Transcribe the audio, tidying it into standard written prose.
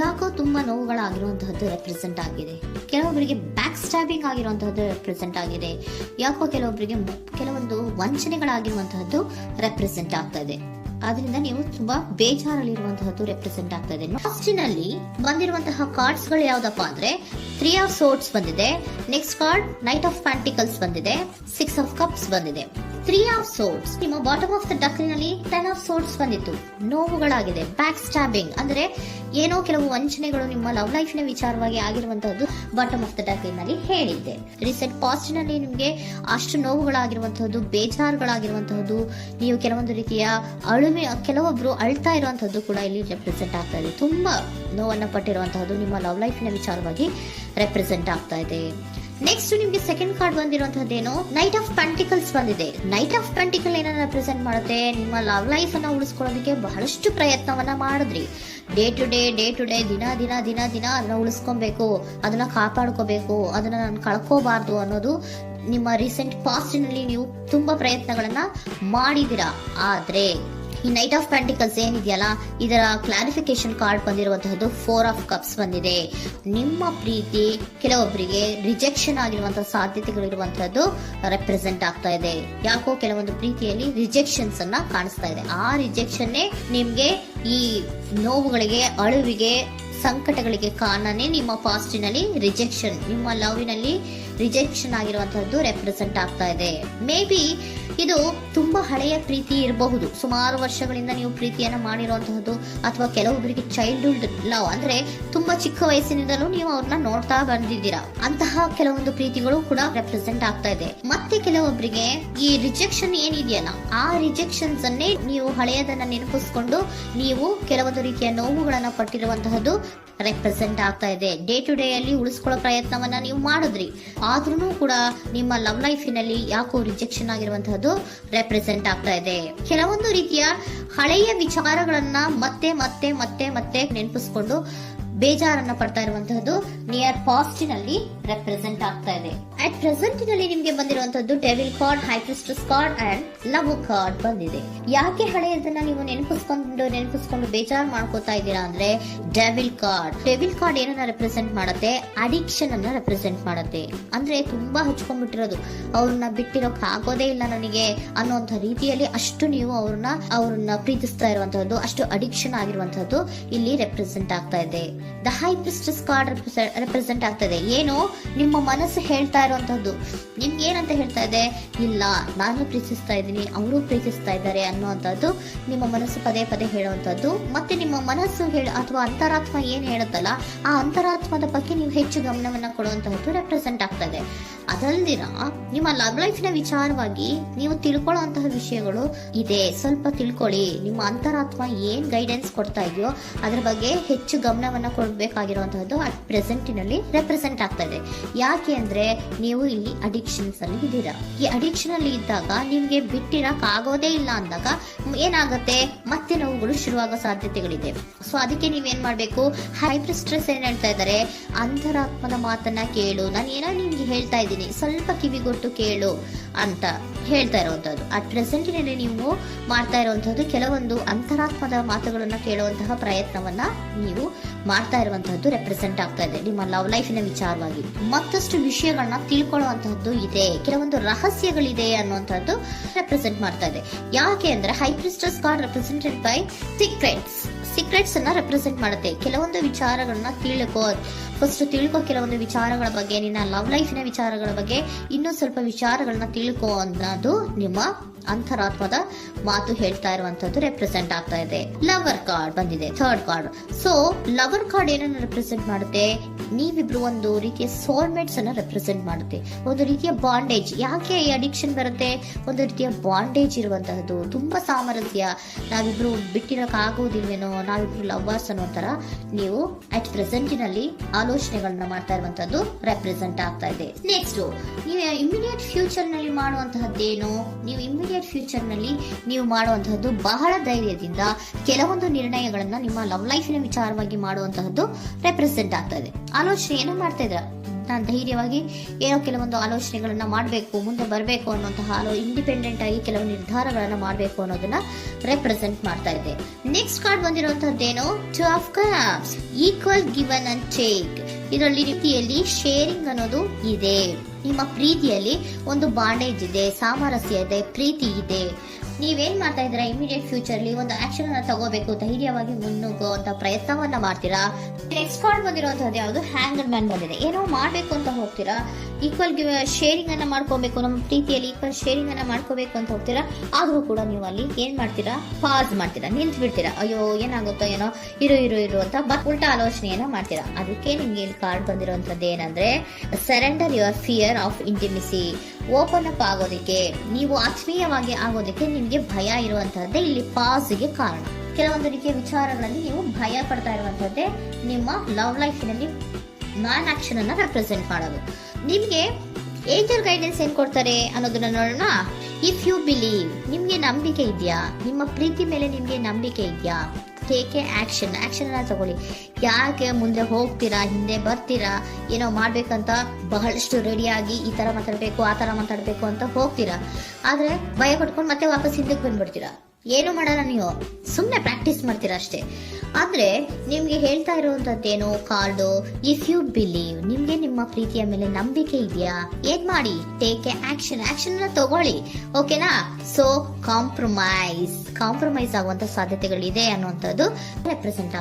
ಯಾಕೋ ತುಂಬಾ ನೋವುಗಳಾಗಿರುವಂತಹದ್ದು ರೆಪ್ರೆಸೆಂಟ್ ಆಗಿದೆ. ಕೆಲವೊಬ್ಬರಿಗೆ ಬ್ಯಾಕ್ ಸ್ಟ್ಯಾಬಿಂಗ್ ಆಗಿರುವಂತಹದ್ದು ರೆಪ್ರೆಸೆಂಟ್ ಆಗಿದೆ. ಯಾಕೋ ಕೆಲವೊಬ್ಬರಿಗೆ ಕೆಲವೊಂದು ವಂಚನೆಗಳಾಗಿರುವಂತಹದ್ದು ರೆಪ್ರೆಸೆಂಟ್ ಆಗ್ತಾ ಇದೆ. ಆದ್ರಿಂದ ನೀವು ತುಂಬಾ ಬೇಜಾರಲ್ಲಿರುವಂತಹದ್ದು ರೆಪ್ರೆಸೆಂಟ್ ಆಗ್ತಾ ಇದೆ. ಫಸ್ಟಿನಲ್ಲಿ ಬಂದಿರುವಂತಹ ಕಾರ್ಡ್ಸ್ ಗಳು ಯಾವ್ದಪ್ಪ ಅಂದ್ರೆ 3 ಆಫ್ ಸೋರ್ಡ್ಸ್ ಬಂದಿದೆ. Next card knight of pentacles ಬಂದಿದೆ. 6 ಆಫ್ ಕಪ್ಸ್ ಬಂದಿದೆ. 3 ಆಫ್ ಸೋರ್ಡ್ಸ್ ನಿಮ್ಮ ಬಾಟಮ್ ಆಫ್ ದ ಡಕ್ನಲ್ಲಿ 10 ಆಫ್ ಸೋರ್ಡ್ಸ್ ಬಂದಿತ್ತು. ನೋವುಗಳಾಗಿದೆ, ಬ್ಯಾಕ್ ಸ್ಟ್ಯಾಬಿಂಗ್ ಅಂದ್ರೆ ಏನೋ ಕೆಲವು ವಂಚನೆಗಳು ನಿಮ್ಮ ಲವ್ ಲೈಫ್ ನ ವಿಚಾರವಾಗಿ ಆಗಿರುವಂತಹದ್ದು ಬಾಟಮ್ ಆಫ್ ದ ಡಕ್ನಲ್ಲಿ ಹೇಳಿದ್ದೆ. ರೀಸೆಂಟ್ ಪಾಸ್ಟ್ ನಲ್ಲಿ ನಿಮ್ಗೆ ಅಷ್ಟು ನೋವುಗಳಾಗಿರುವಂತಹದ್ದು, ಬೇಜಾರುಗಳಾಗಿರುವಂತಹದ್ದು, ನೀವು ಕೆಲವೊಂದು ರೀತಿಯ ಕೆಲವೊಬ್ರು ಅಳ್ತಾ ಇರುವಂತಹದ್ದು ಕೂಡ ಇಲ್ಲಿ ರೆಪ್ರೆಸೆಂಟ್ ಆಗ್ತಾ ಇದೆ. ತುಂಬಾ ನೋವನ್ನ ಪಟ್ಟಿರುವಂತಹದ್ದು ನಿಮ್ಮ ಲವ್ ಲೈಫ್ ನ ವಿಚಾರವಾಗಿ ರೆಪ್ರೆಸೆಂಟ್ ಆಗ್ತಾ ಇದೆ. ನೆಕ್ಸ್ಟ್ ನಿಮ್ಗೆ ಸೆಕೆಂಡ್ ಕಾರ್ಡ್ ಬಂದಿರುವಂತಹದ್ದೇನು ನೈಟ್ ಆಫ್ ಪೆಂಟಿಕಲ್ಸ್ ಬಂದಿದೆ. ನೈಟ್ ಆಫ್ ಪೆಂಟಿಕಲ್ ಏನನ್ನ ರೆಪ್ರೆಸೆಂಟ್ ಮಾಡುತ್ತೆ, ನಿಮ್ಮ ಲವ್ ಲೈಫ್ ಅನ್ನ ಉಳಿಸ್ಕೊಳ್ಳೋದಕ್ಕೆ ಬಹಳಷ್ಟು ಪ್ರಯತ್ನವನ್ನ ಮಾಡಿದ್ರಿ. ಡೇ ಟು ಡೇ ದಿನ ಅದನ್ನ ಉಳಿಸ್ಕೊಬೇಕು, ಅದನ್ನ ಕಾಪಾಡ್ಕೋಬೇಕು, ಅದನ್ನ ನಾನು ಕಳ್ಕೋಬಾರ್ದು ಅನ್ನೋದು ನಿಮ್ಮ ರೀಸೆಂಟ್ ಪಾಸ್ಟ್ ನಲ್ಲಿ ನೀವು ತುಂಬಾ ಪ್ರಯತ್ನಗಳನ್ನ ಮಾಡಿದಿರಾ. ಆದ್ರೆ ಈ ನೈಟ್ ಆಫ್ ಪ್ಯಾಂಟಿಕಲ್ಸ್ ಏನಿದೆಯಲ್ಲ, ಇದರ ಕ್ಲಾರಿಫಿಕೇಶನ್ ಕಾರ್ಡ್ ಬಂದಿರುವಂತಹದ್ದು 4 ಆಫ್ ಕಪ್ಸ್ ಬಂದಿದೆ. ನಿಮ್ಮ ಪ್ರೀತಿ ಕೆಲವೊಬ್ಬರಿಗೆ ರಿಜೆಕ್ಷನ್ ಆಗಿರುವಂತಹ ಸಾಧ್ಯತೆಗಳಿರುವಂತಹದ್ದು ರೆಪ್ರೆಸೆಂಟ್ ಆಗ್ತಾ ಇದೆ. ಯಾಕೋ ಕೆಲವೊಂದು ಪ್ರೀತಿಯಲ್ಲಿ ರಿಜೆಕ್ಷನ್ಸ್ ಅನ್ನ ಕಾಣಿಸ್ತಾ ಇದೆ. ಆ ರಿಜೆಕ್ಷನ್ನೇ ನಿಮ್ಗೆ ಈ ನೋವುಗಳಿಗೆ, ಅಳುವಿಗೆ, ಸಂಕಟಗಳಿಗೆ ಕಾರಣನೇ ನಿಮ್ಮ ಪಾಸ್ಟಿನಲ್ಲಿ ರಿಜೆಕ್ಷನ್, ನಿಮ್ಮ ಲವ್ನಲ್ಲಿ ರಿಜೆಕ್ಷನ್ ಆಗಿರುವಂತಹದ್ದು ರೆಪ್ರೆಸೆಂಟ್ ಆಗ್ತಾ ಇದೆ. ಮೇ ಬಿ ಇದು ತುಂಬಾ ಹಳೆಯ ಪ್ರೀತಿ ಇರಬಹುದು. ಸುಮಾರು ವರ್ಷಗಳಿಂದ ನೀವು ಪ್ರೀತಿಯನ್ನ ಮಾಡಿರುವಂತಹದ್ದು, ಅಥವಾ ಕೆಲವೊಬ್ಬರಿಗೆ ಚೈಲ್ಡ್ಹುಡ್ ಲವ್ ಅಂದ್ರೆ ತುಂಬಾ ಚಿಕ್ಕ ವಯಸ್ಸಿನಿಂದಲೂ ನೀವು ಅವ್ರನ್ನ ನೋಡ್ತಾ ಬಂದಿದ್ದೀರಾ. ಅಂತಹ ಕೆಲವೊಂದು ಪ್ರೀತಿಗಳು ಕೂಡ ರೆಪ್ರೆಸೆಂಟ್ ಆಗ್ತಾ ಇದೆ. ಮತ್ತೆ ಕೆಲವೊಬ್ಬರಿಗೆ ಈ ರಿಜೆಕ್ಷನ್ ಏನಿದೆಯಲ್ಲ, ಆ ರಿಜೆಕ್ಷನ್ಸ್ ಅನ್ನೇ ನೀವು ಹಳೆಯದನ್ನ ನೆನಪಿಸ್ಕೊಂಡು ನೀವು ಕೆಲವೊಂದು ರೀತಿಯ ನೋವುಗಳನ್ನ ಪಟ್ಟಿರುವಂತಹದ್ದು ರೆಪ್ರೆಸೆಂಟ್ ಆಗ್ತಾ ಇದೆ. ಡೇ ಟು ಡೇ ಅಲ್ಲಿ ಉಳಿಸ್ಕೊಳ್ಳೋ ಪ್ರಯತ್ನವನ್ನ ನೀವು ಮಾಡಿದ್ರಿ, ಆದ್ರೂ ಕೂಡ ನಿಮ್ಮ ಲವ್ ಲೈಫಿನಲ್ಲಿ ಯಾಕೋ ರಿಜೆಕ್ಷನ್ ಆಗಿರುವಂತಹದ್ದು ರೆಪ್ರೆಸೆಂಟ್ ಆಗ್ತಾ ಇದೆ. ಕೆಲವೊಂದು ರೀತಿಯ ಹಳೆಯ ವಿಚಾರಗಳನ್ನ ಮತ್ತೆ ಮತ್ತೆ ಮತ್ತೆ ಮತ್ತೆ ನೆನಪಿಸ್ಕೊಂಡು ಬೇಜಾರನ್ನ ಪಡ್ತಾ ಇರುವಂತಹದ್ದು ನಿಯರ್ ಪಾಸ್ಟಿನಲ್ಲಿ ರೆಪ್ರೆಸೆಂಟ್ ಆಗ್ತಾ ಇದೆ. ಅಟ್ ಪ್ರೆಸೆಂಟ್ ನಲ್ಲಿ ನಿಮ್ಗೆ ಬಂದಿರುವಂತಹದ್ದು devil card, high priestess card and love card ಬಂದಿದೆ. ಯಾಕೆ ಹಳೆಯದನ್ನ ನೀವು ನೆನಪಿಸ್ಕೊಂಡು ಬೇಜಾರು ಮಾಡ್ಕೋತಾ ಇದ್ದೀರಾ ಅಂದ್ರೆ, ಡೆವಿಲ್ ಕಾರ್ಡ್ ಏನನ್ನ ರೆಪ್ರೆಸೆಂಟ್ ಮಾಡುತ್ತೆ, ಅಡಿಕ್ಷನ್ ಅನ್ನ ರೆಪ್ರೆಸೆಂಟ್ ಮಾಡುತ್ತೆ. ಅಂದ್ರೆ ತುಂಬಾ ಹಚ್ಕೊಂಡ್ಬಿಟ್ಟಿರೋದು, ಅವ್ರನ್ನ ಬಿಟ್ಟಿರೋಕ್ ಆಗೋದೇ ಇಲ್ಲ ನನಗೆ ಅನ್ನುವಂತ ರೀತಿಯಲ್ಲಿ ಅಷ್ಟು ನೀವು ಅವ್ರನ್ನ ಪ್ರೀತಿಸ್ತಾ ಇರುವಂತಹದ್ದು, ಅಷ್ಟು ಅಡಿಕ್ಷನ್ ಆಗಿರುವಂತಹದ್ದು ಇಲ್ಲಿ ರೆಪ್ರೆಸೆಂಟ್ ಆಗ್ತಾ ಇದೆ. The high priestess card represent ಆಗ್ತದೆ. ಏನು ನಿಮ್ಮ ಮನಸ್ಸು ಹೇಳ್ತಾ ಇರುವಂತಹದ್ದು, ನಿಮ್ಗೆ ಏನಂತ ಹೇಳ್ತಾ ಇದೆ, ಇಲ್ಲ ನಾನು ಪ್ರೀತಿಸ್ತಾ ಇದ್ದೀನಿ, ಅವರು ಪ್ರೀತಿಸ್ತಾ ಇದ್ದಾರೆ ಅನ್ನುವಂಥದ್ದು ನಿಮ್ಮ ಮನಸ್ಸು ಪದೇ ಪದೇ ಹೇಳುವಂತದ್ದು. ಮತ್ತೆ ನಿಮ್ಮ ಮನಸ್ಸು ಅಥವಾ ಅಂತರಾತ್ಮ ಏನ್ ಹೇಳುತ್ತಲ್ಲ, ಆ ಅಂತರಾತ್ಮದ ಬಗ್ಗೆ ನೀವು ಹೆಚ್ಚು ಗಮನವನ್ನ ಕೊಡುವಂತಹದ್ದು ರೆಪ್ರೆಸೆಂಟ್ ಆಗ್ತಾ ಇದೆ. ಅದಲ್ದಿರ ನಿಮ್ಮ ಲವ್ ಲೈಫ್ ನ ವಿಚಾರವಾಗಿ ನೀವು ತಿಳ್ಕೊಳ್ಳುವಂತಹ ವಿಷಯಗಳು ಇದೆ. ಸ್ವಲ್ಪ ತಿಳ್ಕೊಳ್ಳಿ. ನಿಮ್ಮ ಅಂತರಾತ್ಮ ಏನ್ ಗೈಡೆನ್ಸ್ ಕೊಡ್ತಾ ಇದೆಯೋ ಅದ್ರ ಬಗ್ಗೆ ಹೆಚ್ಚು ಗಮನವನ್ನ ಕೊಡಬೇಕಾಗಿರುವಂತಹದ್ದು ಅಟ್ ಪ್ರೆಸೆಂಟಿನಲ್ಲಿ ರೆಪ್ರೆಸೆಂಟ್ ಆಗ್ತಾ ಇದೆ. ಯಾಕೆ ಅಂದ್ರೆ ನೀವು ಇಲ್ಲಿ ಅಡಿಕ್ಷನ್ಸ್ ಅಲ್ಲಿ ಇದ್ದೀರಾ. ಈ ಅಡಿಕ್ಷನ್ ಅಲ್ಲಿ ಇದ್ದಾಗ ನಿಮ್ಗೆ ಬಿಟ್ಟಿರಕ್ ಆಗೋದೇ ಇಲ್ಲ ಅಂದಾಗ ಏನಾಗುತ್ತೆ, ಮತ್ತೆ ನೋವುಗಳು ಶುರುವಾಗೋ ಸಾಧ್ಯತೆಗಳಿದೆ. ಸೊ ಅದಕ್ಕೆ ನೀವೇನ್ ಮಾಡ್ಬೇಕು, ಹೈಬ್ರಿಡ್ ಸ್ಟ್ರೆಸ್ ಏನ್ ಹೇಳ್ತಾ ಇದ್ದಾರೆ, ಅಂತರಾತ್ಮದ ಮಾತನ್ನ ಕೇಳು, ನಾನು ಏನೋ ನಿಮ್ಗೆ ಹೇಳ್ತಾ ಇದ್ದೀನಿ, ಸ್ವಲ್ಪ ಕಿವಿಗೊಟ್ಟು ಕೇಳು ಅಂತ ಹೇಳ್ತಾ ಇರುವಂತದ್ದು. ಅಟ್ ಪ್ರೆಸೆಂಟಿನಲ್ಲಿ ನೀವು ಮಾಡ್ತಾ ಇರುವಂತಹದ್ದು ಕೆಲವೊಂದು ಅಂತರಾತ್ಮದ ಮಾತುಗಳನ್ನ ಕೇಳುವಂತಹ ಪ್ರಯತ್ನವನ್ನ ನೀವು ಮಾಡ್ತಾ ಇರುವಂತಹದ್ದು ರೆಪ್ರೆಸೆಂಟ್ ಆಗ್ತಾ ಇದೆ. ನಿಮ್ಮ ಲವ್ ಲೈಫಿನ ವಿಚಾರವಾಗಿ ಮತ್ತಷ್ಟು ವಿಷಯಗಳನ್ನ ತಿಳ್ಕೊಳ್ಳುವಂತಹದ್ದು ಇದೆ, ಕೆಲವೊಂದು ರಹಸ್ಯಗಳಿದೆ ಅನ್ನುವಂಥದ್ದು ರೆಪ್ರೆಸೆಂಟ್ ಮಾಡ್ತಾ ಇದೆ. ಯಾಕೆ ಅಂದ್ರೆ high priestess card represented by secrets ಅನ್ನ ರೆಪ್ರೆಸೆಂಟ್ ಮಾಡುತ್ತೆ. ಕೆಲವೊಂದು ವಿಚಾರಗಳನ್ನ ತಿಳ್ಕೊ ಕೆಲವೊಂದು ವಿಚಾರಗಳ ಬಗ್ಗೆ, ನಿನ್ನ ಲವ್ ಲೈಫಿನ ವಿಚಾರಗಳ ಬಗ್ಗೆ ಇನ್ನೂ ಸ್ವಲ್ಪ ವಿಚಾರಗಳನ್ನ ತಿಳ್ಕೊ ಅನ್ನೋದು ನಿಮ್ಮ ಅಂತರಾತ್ಮದ ಮಾತು ಹೇಳ್ತಾ ಇರುವಂತದ್ದು ರೆಪ್ರೆಸೆಂಟ್ ಆಗ್ತಾ ಇದೆ. ಲವರ್ ಕಾರ್ಡ್ ಬಂದಿದೆ, third card. So lover card ಏನನ್ನ ರೆಪ್ರೆಸೆಂಟ್ ಮಾಡುತ್ತೆ, ನೀವಿಬ್ರು ಒಂದು ರೀತಿಯ ಸೋಲ್ಮೇಟ್ಸ್ ಅನ್ನ ರೆಪ್ರೆಸೆಂಟ್ ಮಾಡುತ್ತೆ. ಒಂದು ರೀತಿಯ ಬಾಂಡೇಜ್. ಯಾಕೆ ಈ ಅಡಿಕ್ಷನ್ ಬರುತ್ತೆ, ಒಂದು ರೀತಿಯ ಬಾಂಡೇಜ್ ಇರುವಂತಹದ್ದು, ತುಂಬಾ ಸಾಮರಸ್ಯ, ನಾವಿಬ್ರು ಬಿಟ್ಟಿರಕ್ ಆಗೋದಿಲ್ವೇನೋ, ನಾವಿಬ್ರು ಲವರ್ಸ್ ಅನ್ನೋ ತರ ನೀವು ಅಟ್ ಪ್ರೆಸೆಂಟಿನಲ್ಲಿ ಆಲೋಚನೆಗಳನ್ನ ಮಾಡ್ತಾ ಇರುವಂತದ್ದು ರೆಪ್ರೆಸೆಂಟ್ ಆಗ್ತಾ ಇದೆ. ನೆಕ್ಸ್ಟ್ ನೀವು ಇಮಿಡಿಯೇಟ್ ಫ್ಯೂಚರ್ ನಲ್ಲಿ ಮಾಡುವಂತಹದ್ದೇನು, ನೀವು ಮಾಡುವಂತಹದ್ದು ಬಹಳ ಧೈರ್ಯದಿಂದ ಕೆಲವೊಂದು ನಿರ್ಣಯಗಳನ್ನ ನಿಮ್ಮ ಲವ್ ಲೈಫಿನ ವಿಚಾರವಾಗಿ ಮಾಡುವಂತಹದ್ದು ರೆಪ್ರೆಸೆಂಟ್ ಆಗ್ತಾ ಇದೆ. ಆಲೋಚನೆ ಏನೋ ಮಾಡ್ತಾ ಇದ್ರ, ನಾನು ಧೈರ್ಯವಾಗಿ ಏನೋ ಕೆಲವೊಂದು ಆಲೋಚನೆಗಳನ್ನ ಮಾಡಬೇಕು, ಮುಂದೆ ಬರಬೇಕು ಅನ್ನುವಂತಹ ಇಂಡಿಪೆಂಡೆಂಟ್ ಆಗಿ ಕೆಲವು ನಿರ್ಧಾರಗಳನ್ನ ಮಾಡಬೇಕು ಅನ್ನೋದನ್ನ ರೆಪ್ರೆಸೆಂಟ್ ಮಾಡ್ತಾ ಇದೆ. ನೆಕ್ಸ್ಟ್ ಕಾರ್ಡ್ ಬಂದಿರುವಂತಹದ್ದೇನು, 2 of cups, equal given and take. ಇದರಲ್ಲಿ ರೀತಿಯಲ್ಲಿ ಶೇರಿಂಗ್ ಅನ್ನೋದು ಇದೆ. ನಿಮ್ಮ ಪ್ರೀತಿಯಲ್ಲಿ ಒಂದು ಬಾಂಡೇಜ್ ಇದೆ, ಸಾಮರಸ್ಯ ಇದೆ, ಪ್ರೀತಿ ಇದೆ. ನೀವೇನ್ ಮಾಡ್ತಾ ಇದ್ದೀರಾ, ಇಮಿಡಿಯೇಟ್ ಫ್ಯೂಚರ್ ಅಲ್ಲಿ ಒಂದು ಆಕ್ಷನ್ ಅನ್ನ ತಗೋಬೇಕು, ಧೈರ್ಯವಾಗಿ ಮುನ್ನುಗ್ಗುವಂತ ಪ್ರಯತ್ನವನ್ನ ಮಾಡ್ತೀರಾ. ನೆಕ್ಸ್ಟ್ ಕಾರ್ಡ್ ಬಂದಿರುವಂತದ್ದು ಯಾವುದು, ಹ್ಯಾಂಗರ್ ಮ್ಯಾನ್ ಬಂದಿದೆ. ಏನೋ ಮಾಡ್ಬೇಕು ಅಂತ ಹೋಗ್ತೀರಾ, ಈಕ್ವಲ್ ಶೇರಿಂಗ್ ಅನ್ನ ಮಾಡ್ಕೋಬೇಕು, ನಮ್ಮ ಪ್ರೀತಿಯಲ್ಲಿ ಈಕ್ವಲ್ ಶೇರಿಂಗ್ ಅನ್ನ ಮಾಡ್ಕೋಬೇಕು ಅಂತ ಹೋಗ್ತೀರಾ. ಆದ್ರೂ ಕೂಡ ನೀವು ಅಲ್ಲಿ ಏನ್ ಮಾಡ್ತೀರಾ, ಪಾಸ್ ಮಾಡ್ತೀರಾ, ನಿಂತು ಬಿಡ್ತೀರಾ. ಅಯ್ಯೋ ಏನಾಗುತ್ತೋ ಏನೋ, ಇರು ಅಂತ ಉಲ್ಟಾ ಆಲೋಚನೆಯನ್ನ ಮಾಡ್ತೀರಾ. ಅದಕ್ಕೆ ನಿಮ್ಗೆ ಇಲ್ಲಿ ಕಾರ್ಡ್ ಬಂದಿರುವಂತದ್ದು ಏನಂದ್ರೆ, surrender your fear of intimacy. Open up ಆಗೋದಕ್ಕೆ, ನೀವು ಆತ್ಮೀಯವಾಗಿ ಆಗೋದಕ್ಕೆ ನಿಮ್ಗೆ ಭಯ ಇರುವಂತಹದ್ದೇ ಇಲ್ಲಿ ಪಾಸ್ಗೆ ಕಾರಣ. ಕೆಲವೊಂದು ರೀತಿಯ ವಿಚಾರಗಳಲ್ಲಿ ನೀವು ಭಯ ಪಡ್ತಾ ಇರುವಂತಹದ್ದೇ ನಿಮ್ಮ ಲವ್ ಲೈಫಿನಲ್ಲಿ ನಾನ್ ಆಕ್ಷನ್ ಅನ್ನ ರೆಪ್ರೆಸೆಂಟ್ ಮಾಡೋದು. ನಿಮ್ಗೆ ಏಂಜಲ್ ಗೈಡೆನ್ಸ್ ಏನ್ ಕೊಡ್ತಾರೆ ಅನ್ನೋದನ್ನ ನೋಡೋಣ. ಇಫ್ ಯು ಬಿಲೀವ್, ನಿಮ್ಗೆ ನಂಬಿಕೆ ಇದೆಯಾ, ನಿಮ್ಮ ಪ್ರೀತಿ ಮೇಲೆ ನಿಮ್ಗೆ ನಂಬಿಕೆ ಇದೆಯಾ, ಟೇಕ್ ಎ ಆಕ್ಷನ್ ಅನ್ನ ತಗೊಳ್ಳಿ. ಯಾಕೆ ಮುಂದೆ ಹೋಗ್ತೀರಾ, ಹಿಂದೆ ಬರ್ತೀರಾ, ಏನೋ ಮಾಡ್ಬೇಕಂತ ಬಹಳಷ್ಟು ರೆಡಿಯಾಗಿ ಈ ತರ ಮಾತಾಡ್ಬೇಕು ಆ ತರ ಮಾತಾಡ್ಬೇಕು ಅಂತ ಹೋಗ್ತೀರಾ. ಆದ್ರೆ ಭಯ ಪಟ್ಕೊಂಡು ಮತ್ತೆ ವಾಪಸ್ ಹಿಂದಕ್ಕೆ ಬಂದ್ಬಿಡ್ತೀರಾ. ಏನು ಮಾಡಲ್ಲ, ನೀವು ಸುಮ್ನೆ ಪ್ರಾಕ್ಟೀಸ್ ಮಾಡ್ತೀರಾ ಅಷ್ಟೇ. ಆದ್ರೆ ನಿಮ್ಗೆ ಹೇಳ್ತಾ ಇರುವಂತದ್ದೇನು ಕಾರ್ಡು, ಇಫ್ ಯು ಬಿಲೀವ್, ನಿಮ್ಗೆ ನಿಮ್ಮ ಪ್ರೀತಿಯ ಮೇಲೆ ನಂಬಿಕೆ ಇದೆಯಾ, ಏನ್ ಮಾಡಿ, ಟೇಕ್ ಎ ಆಕ್ಷನ್ ಅನ್ನ ತಗೊಳ್ಳಿ. ಓಕೆನಾ? ಸೊ ಕಾಂಪ್ರಮೈಸ್ ಆಗುವಂತ ಸಾಧ್ಯತೆಗಳಿದೆ ಅನ್ನುವಂಥದ್ದು ರೆಪ್ರೆಸೆಂಟ್